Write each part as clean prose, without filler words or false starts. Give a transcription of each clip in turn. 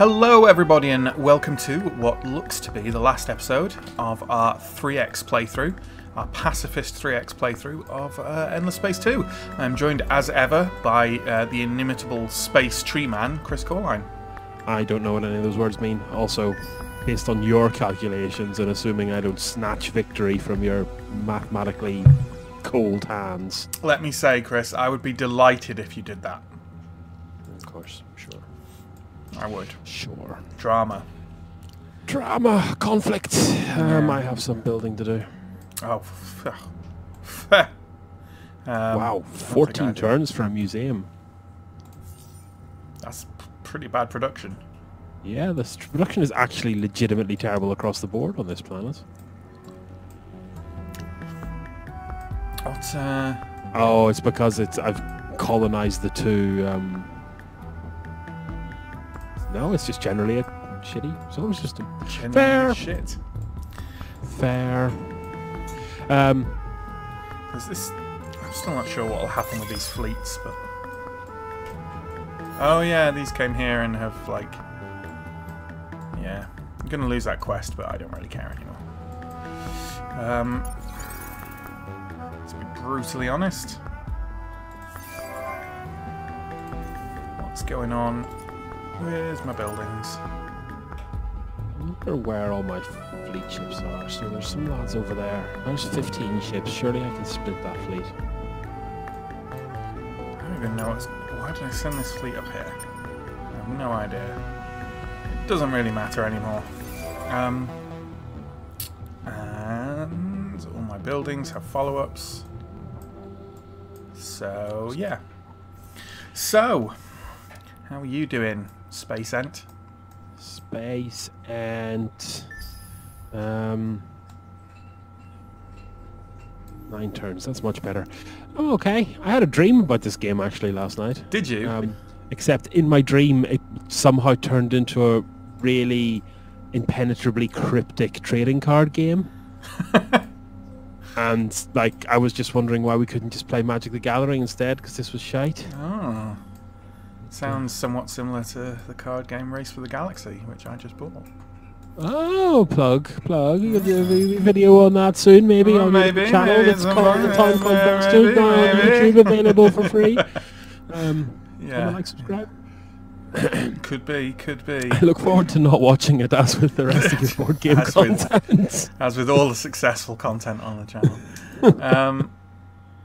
Hello everybody and welcome to what looks to be the last episode of our 3X playthrough, our Pacifist 3X playthrough of Endless Space 2. I'm joined as ever by the inimitable Space Tree Man, Chris Corline. I don't know what any of those words mean. Also, based on your calculations and assuming I don't snatch victory from your mathematically cold hands. Let me say, Chris, I would be delighted if you did that. Of course, sure. I would. Sure. Drama. Drama, conflict. I have some building to do. Oh. Wow, 14 turns for a museum. That's pretty bad production. Yeah, this production is actually legitimately terrible across the board on this planet. What, Oh, it's because I've colonized the two, No, it's just generally a shitty solar system. Fair. Shit. Fair. Is this... I'm still not sure what will happen with these fleets, but... Oh yeah, these came here and have, like... Yeah. I'm going to lose that quest, but I don't really care anymore. Let's be brutally honest. What's going on? Where's my buildings? I wonder where all my fleet ships are. So there's some lads over there. There's 15 ships. Surely I can split that fleet. I don't even know what's... Why did I send this fleet up here? I have no idea. It doesn't really matter anymore. And all my buildings have follow-ups. So, yeah. So, how are you doing, Space Ent? Space Ent. 9 turns. That's much better. Oh, okay. I had a dream about this game actually last night. Did you? Except in my dream, it somehow turned into a really impenetrably cryptic trading card game. And like, I was just wondering why we couldn't just play Magic the Gathering instead, because this was shite. Oh. Sounds somewhat similar to the card game Race for the Galaxy, which I just bought. Oh, plug. You could do a video on that soon, maybe on the channel that's called The Time Called Bastard, now on YouTube, available for free. Yeah. Like, subscribe. Could be. I look forward to not watching it, as with the rest of your board game content. As with all the successful content on the channel.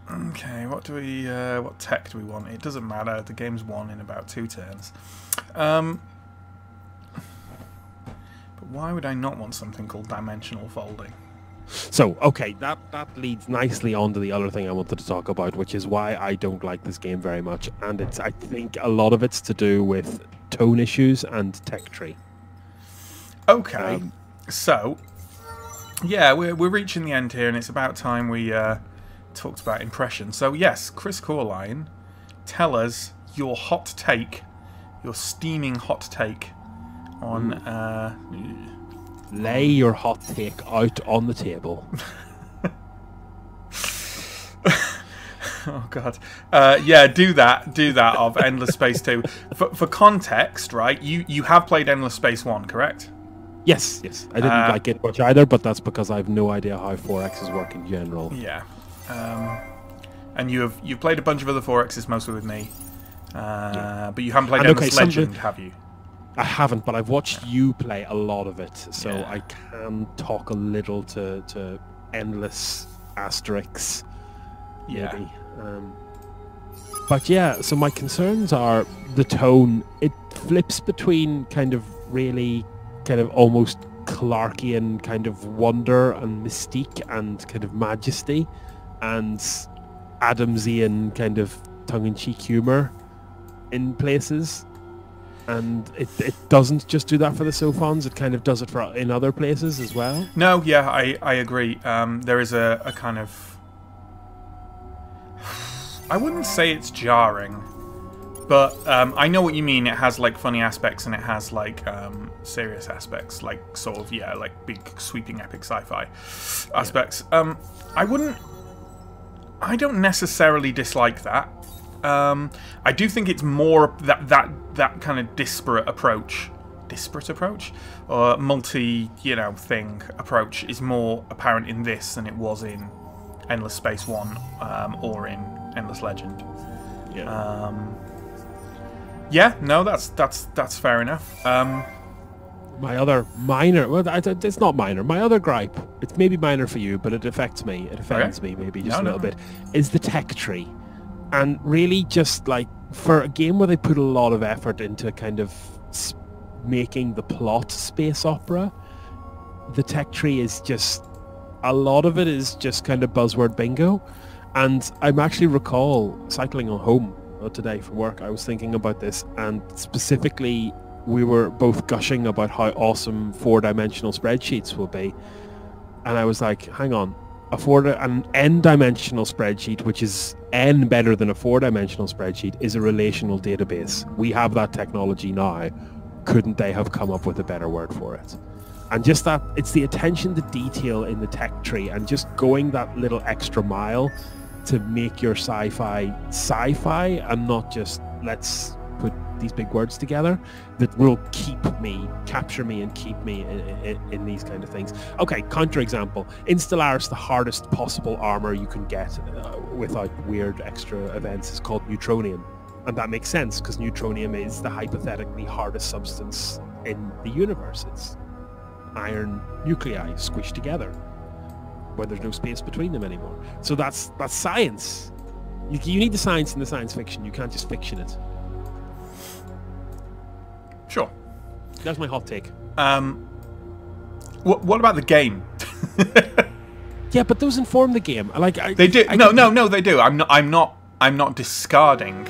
Okay, what tech do we want? It doesn't matter. The game's won in about 2 turns. But why would I not want something called dimensional folding? So, okay, that leads nicely on to the other thing I wanted to talk about, which is why I don't like this game very much. And I think a lot of it's to do with tone issues and tech tree. Okay, so, yeah, we're reaching the end here, and it's about time we talked about impressions. So, yes, Chris Corline, tell us your hot take, your steaming hot take on... Lay your hot take out on the table. Oh god. Yeah, do that of Endless Space 2. For context, right, you have played Endless Space 1, correct? Yes. I didn't like it much either, but that's because I have no idea how 4Xs work in general. Yeah. And you've played a bunch of other 4Xs, mostly with me. But you haven't played Endless Legend, have you? I haven't, but I've watched you play a lot of it, so yeah. I can talk a little to Endless Asterix, maybe. But yeah, so my concerns are the tone. It flips between kind of really kind of almost Clarkian kind of wonder and mystique and kind of majesty and Adamsian kind of tongue-in-cheek humour in places. And it doesn't just do that for the Sophons, it kind of does it in other places as well. No, yeah, I agree. There is a kind of... I wouldn't say it's jarring, but I know what you mean. It has like funny aspects and it has like serious aspects, like sort of, yeah, like big sweeping epic sci-fi aspects. I don't necessarily dislike that. I do think it's more that kind of disparate approach disparate approach, or multi, thing approach is more apparent in this than it was in Endless Space 1 or in Endless Legend. Yeah. Yeah, no, that's fair enough. My other minor, well, it's not minor. My other gripe, it's maybe minor for you, but it affects me. It offends me maybe just a little bit. Is the tech tree, and really just like for a game where they put a lot of effort into kind of making the plot space opera, the tech tree is just a lot of it is just kind of buzzword bingo. And I actually recall cycling on home today for work. I was thinking about this, and specifically we were both gushing about how awesome 4-dimensional spreadsheets will be, and I was like, hang on, an n-dimensional spreadsheet, which is n better than a 4-dimensional spreadsheet, is a relational database. We have that technology now. Couldn't they have come up with a better word for it? And just that, it's the attention to detail in the tech tree and just going that little extra mile to make your sci-fi and not just let's put these big words together, that will capture me and keep me in these kind of things. Okay, counterexample. In Stellaris, the hardest possible armor you can get without weird extra events is called neutronium. And that makes sense, because neutronium is the hypothetically hardest substance in the universe. It's iron nuclei squished together, where there's no space between them anymore. So that's science. You need the science in the science fiction. You can't just fiction it. Sure. That's my hot take. What about the game? Yeah, but those inform the game. They do. No, they do. I'm not discarding.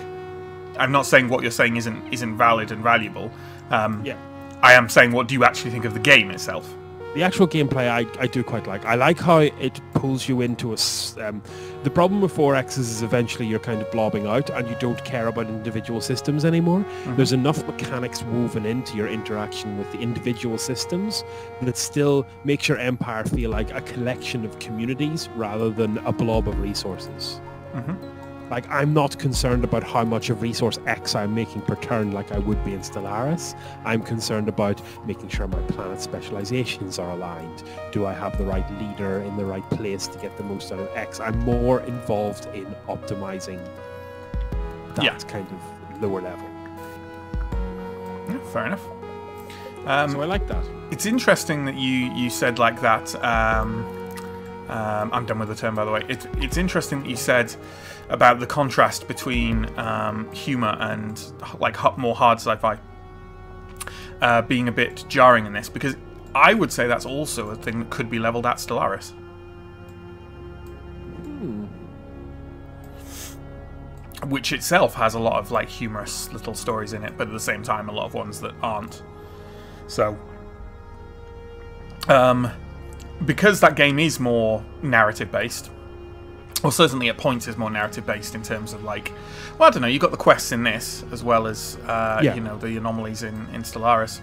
I'm not saying what you're saying isn't valid and valuable. Yeah. I am saying, what do you actually think of the game itself? The actual gameplay I do quite like. I like how it pulls you into a... the problem with 4X is eventually you're kind of blobbing out and you don't care about individual systems anymore. Mm-hmm. There's enough mechanics woven into your interaction with the individual systems that still makes your empire feel like a collection of communities rather than a blob of resources. Mm-hmm. Like, I'm not concerned about how much of resource X I'm making per turn like I would be in Stellaris. I'm concerned about making sure my planet specializations are aligned. Do I have the right leader in the right place to get the most out of X? I'm more involved in optimizing that kind of lower level. Yeah, fair enough. So I like that. It's interesting that you said like that. I'm done with the term, by the way. It's interesting that you said about the contrast between humour and like more hard sci-fi being a bit jarring in this, because I would say that's also a thing that could be levelled at Stellaris. Which itself has a lot of like humorous little stories in it, but at the same time a lot of ones that aren't. So because that game is more narrative based, or certainly at points is more narrative based in terms of like, well, I don't know, you've got the quests in this as well as you know, the anomalies in Stellaris.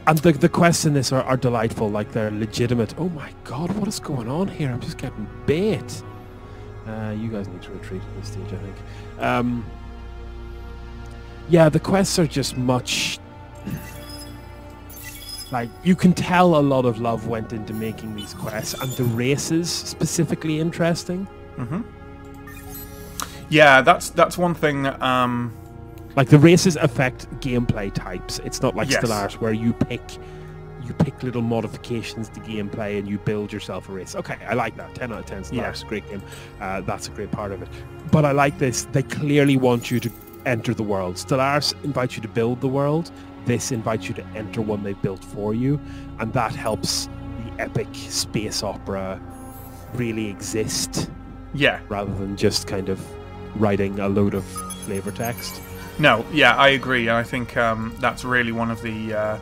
And the quests in this are delightful, like they're legitimate. Oh my god, what is going on here? I'm just getting bait. You guys need to retreat at this stage, I think. Yeah, the quests are just much... Like, you can tell a lot of love went into making these quests, and the races specifically interesting. Mm-hmm. Yeah, that's one thing that... Like, the races affect gameplay types. It's not like Stellaris, where you pick little modifications to gameplay and you build yourself a race. Okay, I like that. 10 out of 10. Stellaris, great game. That's a great part of it. But I like this. They clearly want you to enter the world. Stellaris invites you to build the world. This invites you to enter one they've built for you, and that helps the epic space opera really exist. Yeah. Rather than just kind of writing a load of flavor text. No, yeah, I agree. I think that's really one of the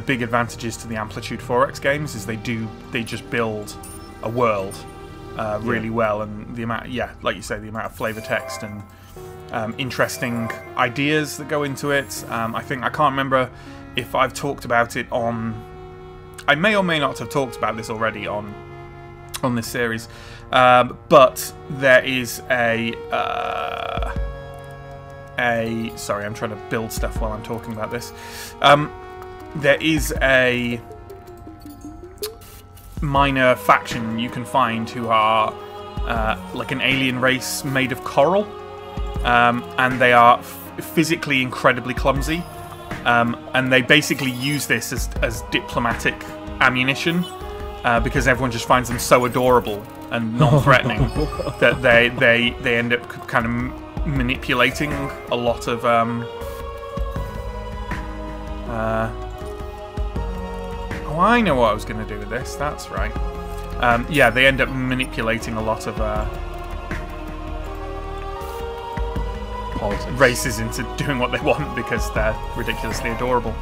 big advantages to the Amplitude 4X games is they just build a world really well, and the amount, like you say, the amount of flavor text and interesting ideas that go into it. I can't remember if I've talked about it on... I may or may not have talked about this already on this series, but there is a... Sorry, I'm trying to build stuff while I'm talking about this. there is a minor faction you can find who are like an alien race made of coral, and they are physically incredibly clumsy, and they basically use this as diplomatic ammunition, because everyone just finds them so adorable and non-threatening that they end up kind of manipulating a lot of oh, I know what I was going to do with this. That's right. Yeah, they end up manipulating a lot of races into doing what they want because they're ridiculously adorable,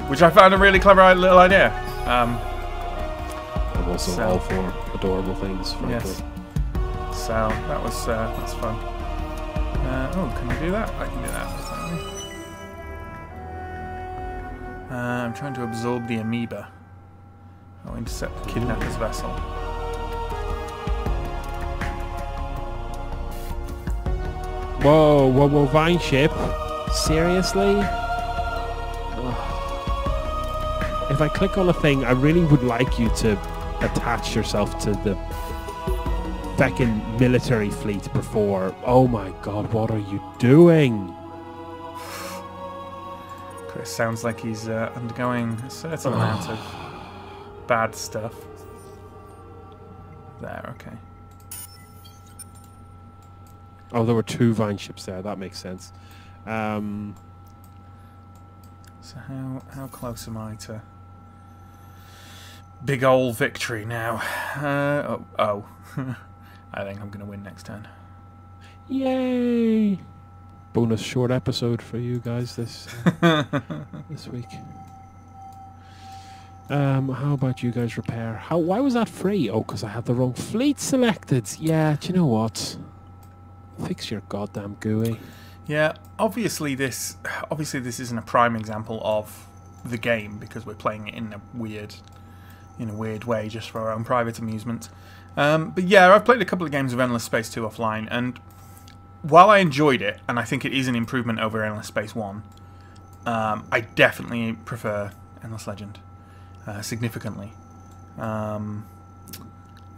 which I found a really clever little idea. I'm also all for adorable things, frankly. Yes. So that's fun. Oh, can I do that? I can do that. I'm trying to absorb the amoeba. I'll intercept the kidnapper's vessel. Whoa, Vine ship? Seriously? Ugh. If I click on a thing, I really would like you to attach yourself to the feckin' military fleet before. Oh my god, what are you doing? Chris sounds like he's undergoing a certain amount of bad stuff. There, okay. Oh, there were 2 Vine ships there. That makes sense. So how close am I to big ol' victory now? Oh. I think I'm going to win next turn. Yay! Bonus short episode for you guys this week. How about you guys repair? Why was that free? Oh, because I had the wrong fleet selected. Yeah, do you know what? Fix your goddamn GUI. Yeah, obviously this isn't a prime example of the game because we're playing it in a weird way just for our own private amusement. But yeah, I've played a couple of games of Endless Space 2 offline, and while I enjoyed it, and I think it is an improvement over Endless Space 1, I definitely prefer Endless Legend significantly.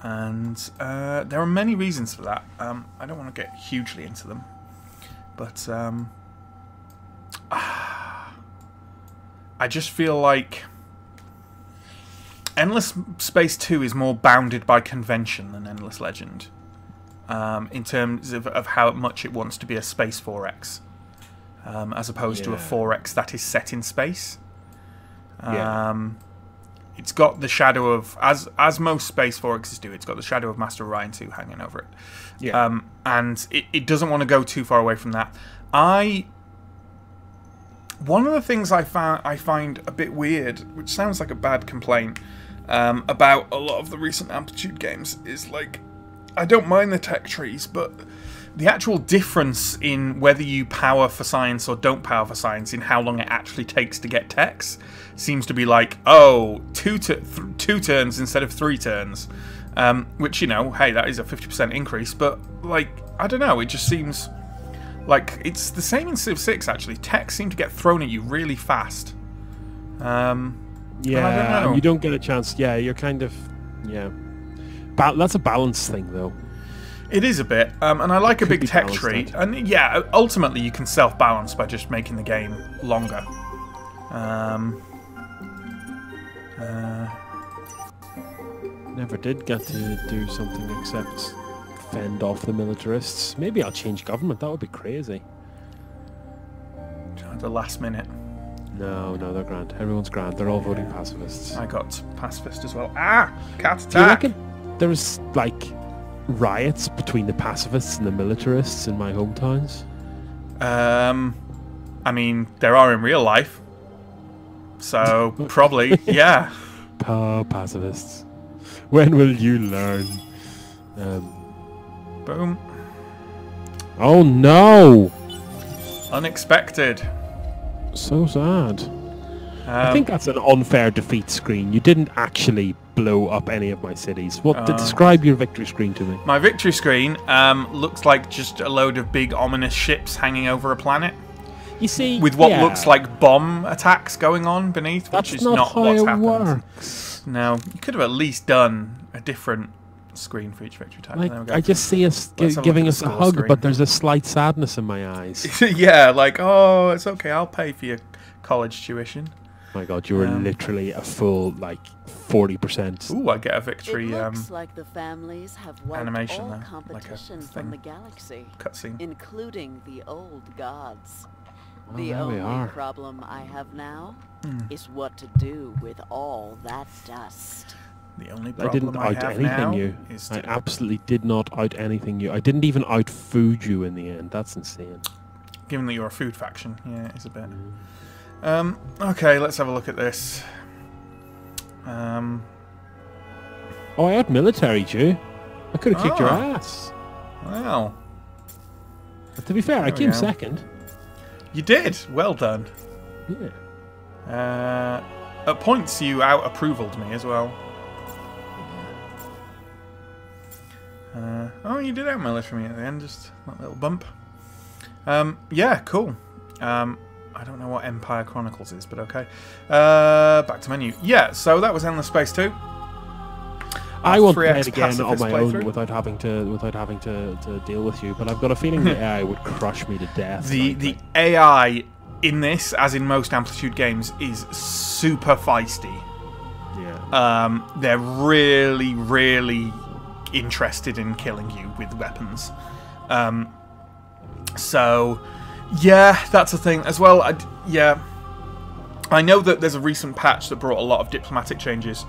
And there are many reasons for that. I don't want to get hugely into them, but I just feel like Endless Space 2 is more bounded by convention than Endless Legend, in terms of how much it wants to be a space 4X, as opposed to a 4X that is set in space. It's got the shadow of, as most space 4Xs do, it's got the shadow of Master Orion 2 hanging over it. Yeah. And it doesn't want to go too far away from that. One of the things I find a bit weird, which sounds like a bad complaint, about a lot of the recent Amplitude games is, like, I don't mind the tech trees, but the actual difference in whether you power for science or don't power for science in how long it actually takes to get techs seems to be like, oh, two turns instead of 3 turns. Which, hey, that is a 50% increase, but, like, I don't know, it just seems like it's the same in Civ 6, actually. Techs seem to get thrown at you really fast. Yeah, and you don't get a chance. Yeah, you're kind of... Yeah. That's a balance thing, though. It is a bit, and I like a big tech tree. And yeah, ultimately you can self-balance by just making the game longer. Never did get to do something except fend off the militarists. Maybe I'll change government. That would be crazy. At the last minute. No, they're grand. Everyone's grand. They're all voting pacifists. I got pacifist as well. Ah! Cat attack! Do you reckon there's, like, riots between the pacifists and the militarists in my hometowns? I mean, there are in real life. So, probably, yeah. Pacifists. When will you learn? Boom. Oh no! Unexpected. So sad. I think that's an unfair defeat screen. You didn't actually blow up any of my cities. Describe your victory screen to me. My victory screen looks like just a load of big ominous ships hanging over a planet. You see, with what looks like bomb attacks going on beneath, which is not what's happened. Works. No, you could have at least done a different screen for each victory type. Like, I just see us giving us a hug, screen. But there's a slight sadness in my eyes. Yeah, like, oh, it's okay, I'll pay for your college tuition. My God, you were literally a full, like, 40%. Ooh, I get a victory. It looks like the families have wiped animation all though, competition like a from the galaxy, cutscene, including the old gods. Oh, The there we only are. problem I have now is what to do with all that dust. The only I didn't problem I out have anything now you. is I absolutely did not out anything you. I didn't even out food you in the end. That's insane. given that you're a food faction. Yeah, it is a bit. Okay, let's have a look at this. Oh, I had military, Jew. I could have kicked your ass. Wow. But to be fair, I came second. You did. Well done. Yeah. At points, you out-approvaled me as well. Oh, you did out-military me at the end. Just that little bump. Yeah, cool. I don't know what Empire Chronicles is, but okay. Back to menu. Yeah, so that was Endless Space 2. I want to play it again on Pacifist my playthrough. own without having to deal with you, but I've got a feeling the AI would crush me to death. The AI in this, as in most Amplitude games, is super feisty. Yeah. They're really, really interested in killing you with weapons. So, yeah, that's a thing as well. I know that there's a recent patch that brought a lot of diplomatic changes.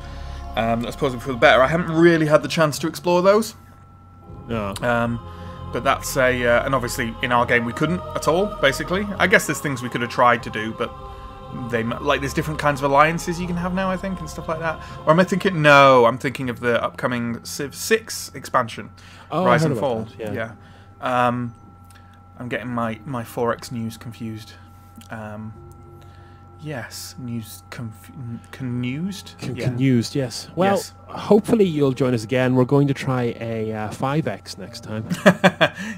That's supposedly for the better. I haven't really had the chance to explore those. No. But that's and obviously in our game we couldn't at all. Basically, I guess there's things we could have tried to do, but there's different kinds of alliances you can have now, I think, and stuff like that. Or am I thinking? No, I'm thinking of the upcoming Civ 6 expansion, Rise and Fall. That, yeah. I'm getting my 4X news confused. Yes, news confused. Confused, yes. Well, yes. Hopefully you'll join us again. We're going to try a 5X next time.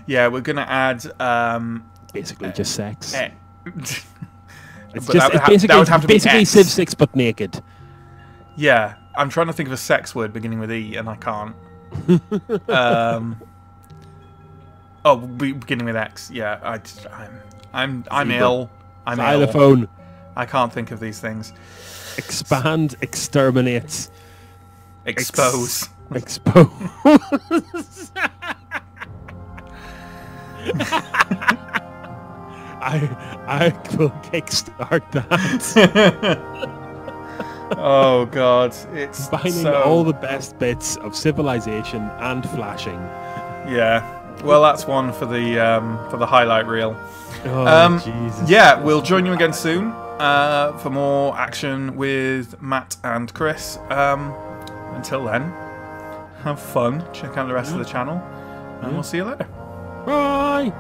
Yeah, we're going to add... basically just sex. It's basically Civ 6 but naked. Yeah, I'm trying to think of a sex word beginning with E and I can't. Beginning with X. Yeah, I'm ill. I'm Xylophone. ill. I can't think of these things. Expand, exterminate, expose. Expose. I will kickstart that. Oh God, it's combining all the best bits of civilization and flashing. Yeah. Well, that's one for the highlight reel. Oh, Jesus. Yeah, we'll join you again soon for more action with Matt and Chris. Until then, have fun. Check out the rest of the channel, and we'll see you later. Bye.